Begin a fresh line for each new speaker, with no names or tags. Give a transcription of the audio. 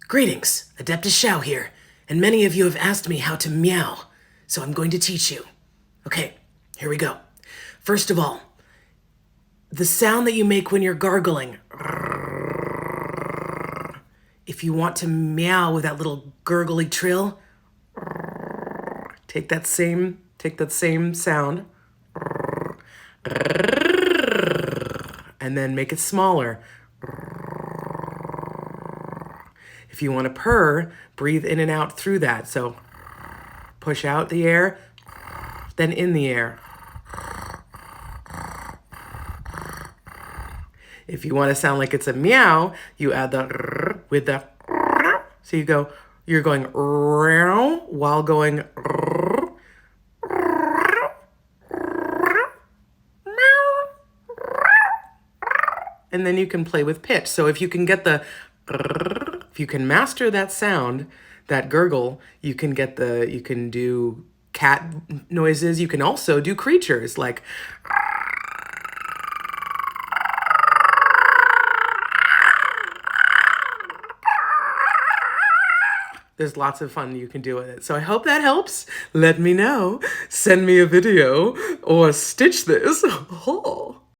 Greetings, Adeptus Xiao here, and many of you have asked me how to meow, so I'm going to teach you. Okay, here we go. First of all, the sound that you make when you're gargling. If you want to meow with that little gurgly trill, take that same sound and then make it smaller. If you want to purr, breathe in and out through that. So push out the air, then in the air. If you want to sound like it's a meow, you add the with the, so you're going while going and then you can play with pitch. So if you can get if you can master that sound, that gurgle, you can do cat noises. You can also do creatures like there's lots of fun you can do with it. So I hope that helps. Let me know. Send me a video or stitch this. Oh.